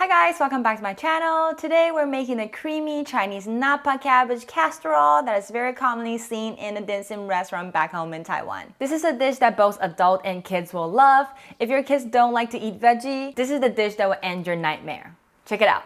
Hi guys, welcome back to my channel. Today we're making a creamy Chinese Napa cabbage casserole that is very commonly seen in a dim sum restaurant back home in Taiwan. This is a dish that both adults and kids will love. If your kids don't like to eat veggie, this is the dish that will end your nightmare. Check it out.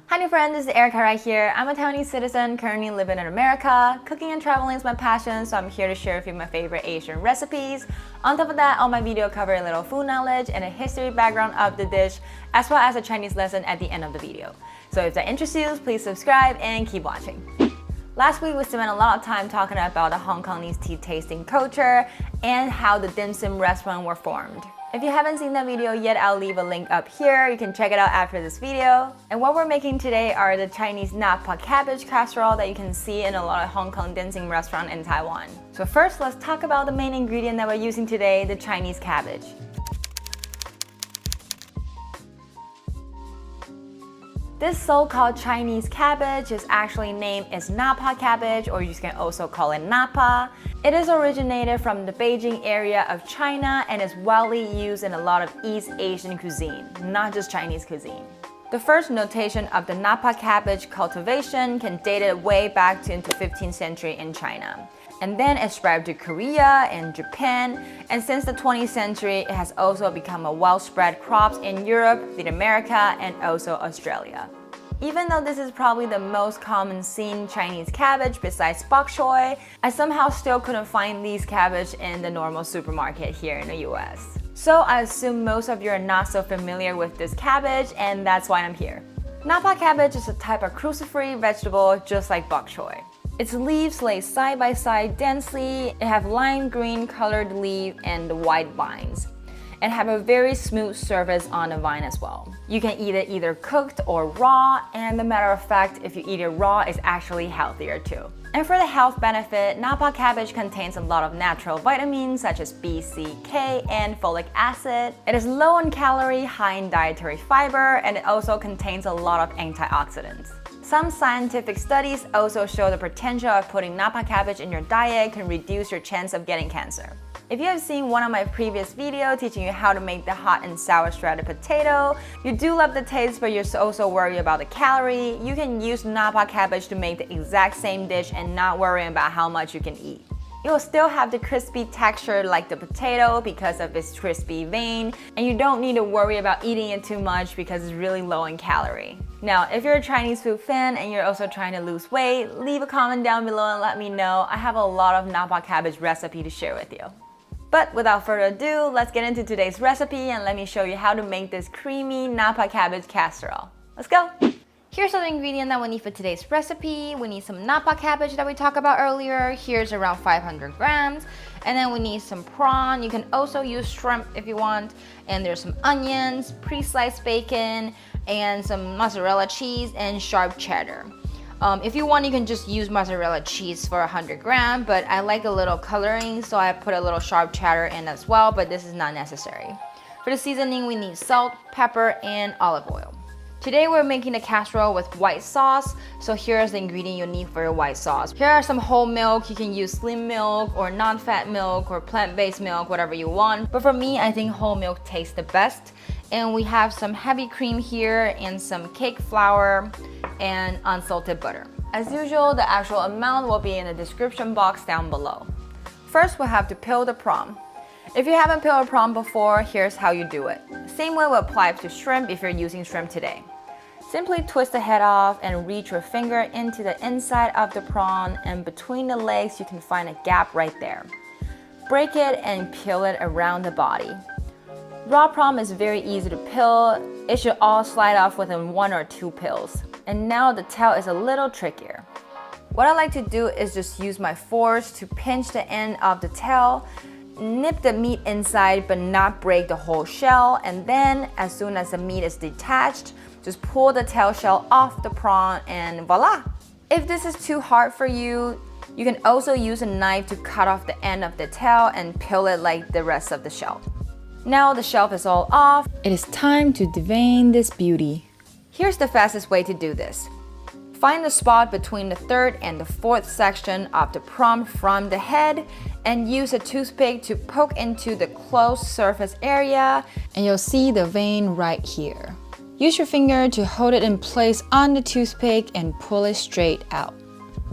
Hi new friends, this is Erica right here. I'm a Taiwanese citizen currently living in America. Cooking and traveling is my passion, so I'm here to share with you my favorite Asian recipes. On top of that, all my videos cover a little food knowledge and a history background of the dish, as well as a Chinese lesson at the end of the video. So if that interests you, please subscribe and keep watching. Last week we spent a lot of time talking about the Hong Kongese tea tasting culture and how the dim sum restaurant were formed. If you haven't seen that video yet, I'll leave a link up here. You can check it out after this video. And what we're making today are the Chinese Napa cabbage casserole that you can see in a lot of Hong Kong dim sum restaurants in Taiwan. So first, let's talk about the main ingredient that we're using today, the Chinese cabbage. This so-called Chinese cabbage is actually named as Napa cabbage, or you can also call it Napa. It is originated from the Beijing area of China and is widely used in a lot of East Asian cuisine, not just Chinese cuisine. The first notation of the Napa cabbage cultivation can date it way back into 15th century in China. And then it spread to Korea and Japan, and since the 20th century, it has also become a well-spread crop in Europe, Latin America, and also Australia. Even though this is probably the most common seen Chinese cabbage besides bok choy, I somehow still couldn't find these cabbage in the normal supermarket here in the US. So I assume most of you are not so familiar with this cabbage, and that's why I'm here. Napa cabbage is a type of cruciferous vegetable just like bok choy. Its leaves lay side by side densely, it have lime green colored leaf and white vines, and have a very smooth surface on the vine as well. You can eat it either cooked or raw, and the matter of fact, if you eat it raw, it's actually healthier too. And for the health benefit, Napa cabbage contains a lot of natural vitamins such as B, C, K, and folic acid. It is low in calorie, high in dietary fiber, and it also contains a lot of antioxidants. Some scientific studies also show the potential of putting Napa cabbage in your diet can reduce your chance of getting cancer. If you have seen one of my previous videos teaching you how to make the hot and sour shredded potato, you do love the taste but you're also worried about the calorie, you can use Napa cabbage to make the exact same dish and not worry about how much you can eat. It will still have the crispy texture like the potato because of its crispy vein, and you don't need to worry about eating it too much because it's really low in calorie. Now, if you're a Chinese food fan and you're also trying to lose weight, leave a comment down below and let me know. I have a lot of Napa cabbage recipe to share with you. But without further ado, let's get into today's recipe and let me show you how to make this creamy Napa cabbage casserole. Let's go! Here's all the ingredients that we need for today's recipe. We need some Napa cabbage that we talked about earlier. Here's around 500 grams. And then we need some prawn. You can also use shrimp if you want. And there's some onions, pre-sliced bacon, and some mozzarella cheese and sharp cheddar. If you want, you can just use mozzarella cheese for 100 grams, but I like a little coloring, so I put a little sharp cheddar in as well, but this is not necessary. For the seasoning, we need salt, pepper, and olive oil. Today we're making a casserole with white sauce, so here's the ingredient you need for your white sauce. Here are some whole milk. You can use skim milk or non-fat milk or plant-based milk, whatever you want. But for me, I think whole milk tastes the best. And we have some heavy cream here and some cake flour and unsalted butter. As usual, the actual amount will be in the description box down below. First, we'll have to peel the prawn. If you haven't peeled a prawn before, here's how you do it. Same way will apply to shrimp if you're using shrimp today. Simply twist the head off and reach your finger into the inside of the prawn, and between the legs you can find a gap right there. Break it and peel it around the body. Raw prawn is very easy to peel. It should all slide off within 1 or 2 peels. And now the tail is a little trickier. What I like to do is just use my force to pinch the end of the tail, nip the meat inside but not break the whole shell, and then as soon as the meat is detached, just pull the tail shell off the prawn and voila! If this is too hard for you, you can also use a knife to cut off the end of the tail and peel it like the rest of the shell. Now the shell is all off, it is time to devein this beauty. Here's the fastest way to do this. Find the spot between the third and the fourth section of the prawn from the head and use a toothpick to poke into the closed surface area, and you'll see the vein right here. Use your finger to hold it in place on the toothpick and pull it straight out.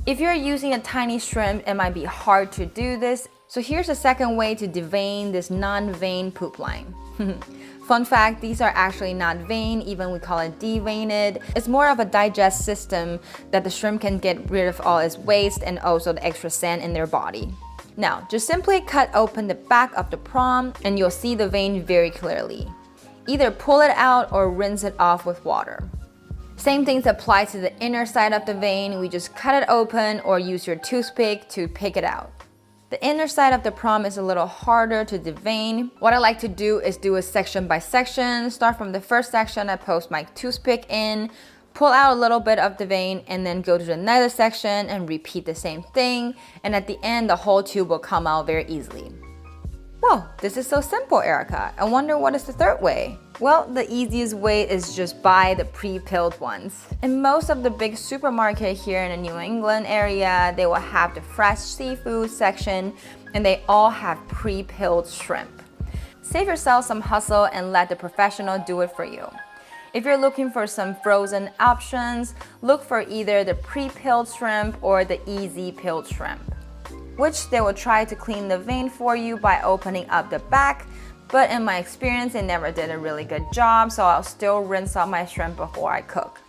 If you're using a tiny shrimp, it might be hard to do this, so here's a second way to devein this non-vein poop line. Fun fact, these are actually not vein, even we call it deveined. It's more of a digest system that the shrimp can get rid of all its waste and also the extra sand in their body. Now, just simply cut open the back of the prawn and you'll see the vein very clearly. Either pull it out or rinse it off with water. Same things apply to the inner side of the vein. We just cut it open or use your toothpick to pick it out. The inner side of the prawn is a little harder to devein. What I like to do is do it section by section. Start from the first section, I post my toothpick in, pull out a little bit of the vein, and then go to another section and repeat the same thing. And at the end, the whole tube will come out very easily. Whoa, this is so simple, Erica. I wonder what is the third way? Well, the easiest way is just buy the pre-peeled ones. In most of the big supermarket here in the New England area, they will have the fresh seafood section and they all have pre-peeled shrimp. Save yourself some hustle and let the professional do it for you. If you're looking for some frozen options, look for either the pre-peeled shrimp or the easy peeled shrimp, which they will try to clean the vein for you by opening up the back, but in my experience, they never did a really good job, so I'll still rinse out my shrimp before I cook.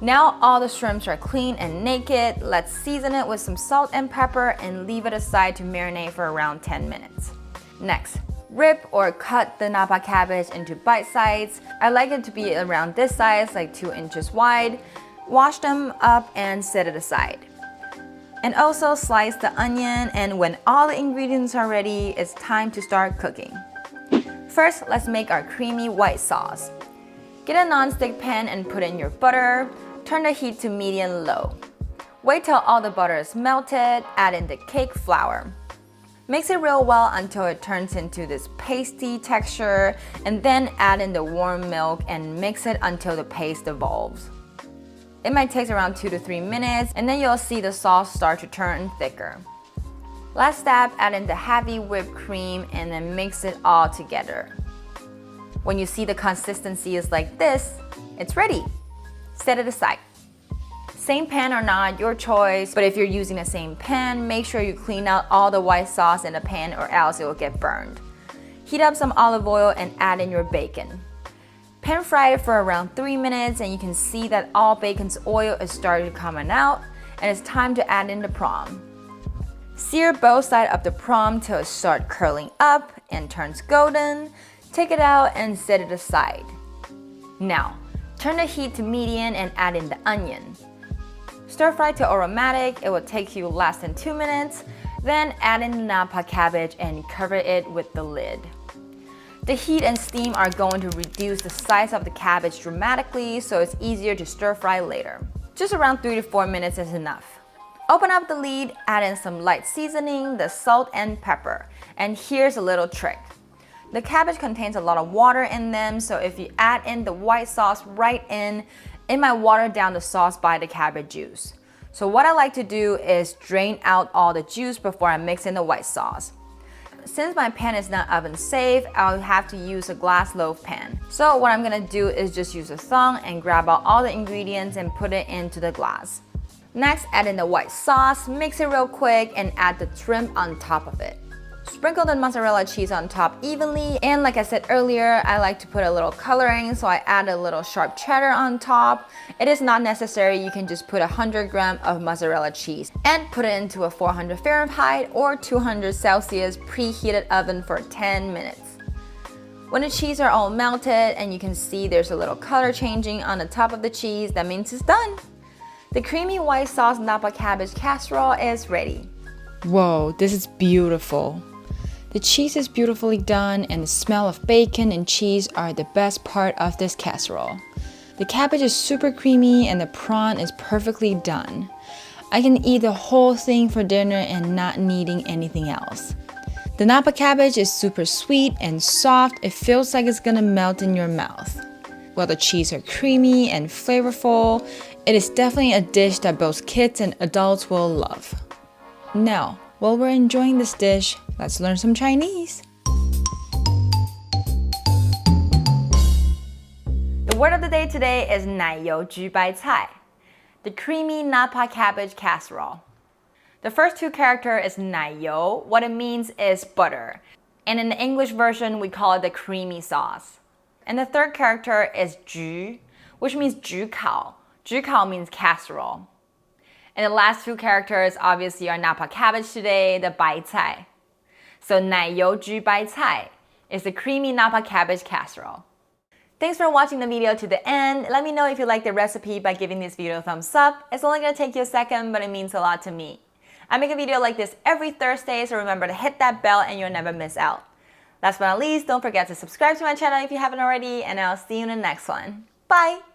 Now all the shrimps are clean and naked, let's season it with some salt and pepper and leave it aside to marinate for around 10 minutes. Next, rip or cut the Napa cabbage into bite sizes. I like it to be around this size, like 2 inches wide. Wash them up and set it aside. And also slice the onion, and when all the ingredients are ready, it's time to start cooking. First, let's make our creamy white sauce. Get a non-stick pan and put in your butter. Turn the heat to medium-low. Wait till all the butter is melted, add in the cake flour. Mix it real well until it turns into this pasty texture, and then add in the warm milk and mix it until the paste dissolves. It might take around 2 to 3 minutes, and then you'll see the sauce start to turn thicker. Last step, add in the heavy whipped cream and then mix it all together. When you see the consistency is like this, it's ready. Set it aside. Same pan or not, your choice, but if you're using the same pan, make sure you clean out all the white sauce in the pan or else it will get burned. Heat up some olive oil and add in your bacon. Pan fry it for around 3 minutes and you can see that all bacon's oil is starting to come out, and it's time to add in the prawn. Sear both sides of the prawn till it starts curling up and turns golden. Take it out and set it aside. Now, turn the heat to medium and add in the onion. Stir fry to aromatic, it will take you less than 2 minutes. Then add in the Napa cabbage and cover it with the lid. The heat and steam are going to reduce the size of the cabbage dramatically, so it's easier to stir fry later. Just around 3 to 4 minutes is enough. Open up the lid, add in some light seasoning, the salt and pepper. And here's a little trick. The cabbage contains a lot of water in them, so if you add in the white sauce right in, it might water down the sauce by the cabbage juice. So what I like to do is drain out all the juice before I mix in the white sauce. Since my pan is not oven safe, I'll have to use a glass loaf pan. So what I'm gonna do is just use a thong and grab out all the ingredients and put it into the glass. Next, add in the white sauce, mix it real quick, and add the shrimp on top of it. Sprinkle the mozzarella cheese on top evenly, and like I said earlier, I like to put a little coloring, so I add a little sharp cheddar on top. It is not necessary, you can just put 100 grams of mozzarella cheese and put it into a 400 Fahrenheit or 200 Celsius preheated oven for 10 minutes. When the cheese are all melted and you can see there's a little color changing on the top of the cheese, that means it's done. The creamy white sauce Napa cabbage casserole is ready. Whoa, this is beautiful. The cheese is beautifully done and the smell of bacon and cheese are the best part of this casserole. The cabbage is super creamy and the prawn is perfectly done. I can eat the whole thing for dinner and not needing anything else. The Napa cabbage is super sweet and soft. It feels like it's gonna melt in your mouth. While the cheese are creamy and flavorful, It is definitely a dish that both kids and adults will love. Now, while we're enjoying this dish, let's learn some Chinese. The word of the day today is 奶油焗白菜, the creamy Napa cabbage casserole. The first two characters is 奶油. What it means is butter. And in the English version, we call it the creamy sauce. And the third character is 焗, which means 焗烤. 焗烤means casserole. And the last two characters obviously are Napa cabbage today, the 白菜. So 奶油焗白菜 is the creamy Napa cabbage casserole. Thanks for watching the video to the end. Let me know if you like the recipe by giving this video a thumbs up. It's only going to take you a second, but it means a lot to me. I make a video like this every Thursday, so remember to hit that bell and you'll never miss out. Last but not least, don't forget to subscribe to my channel if you haven't already, and I'll see you in the next one. Bye!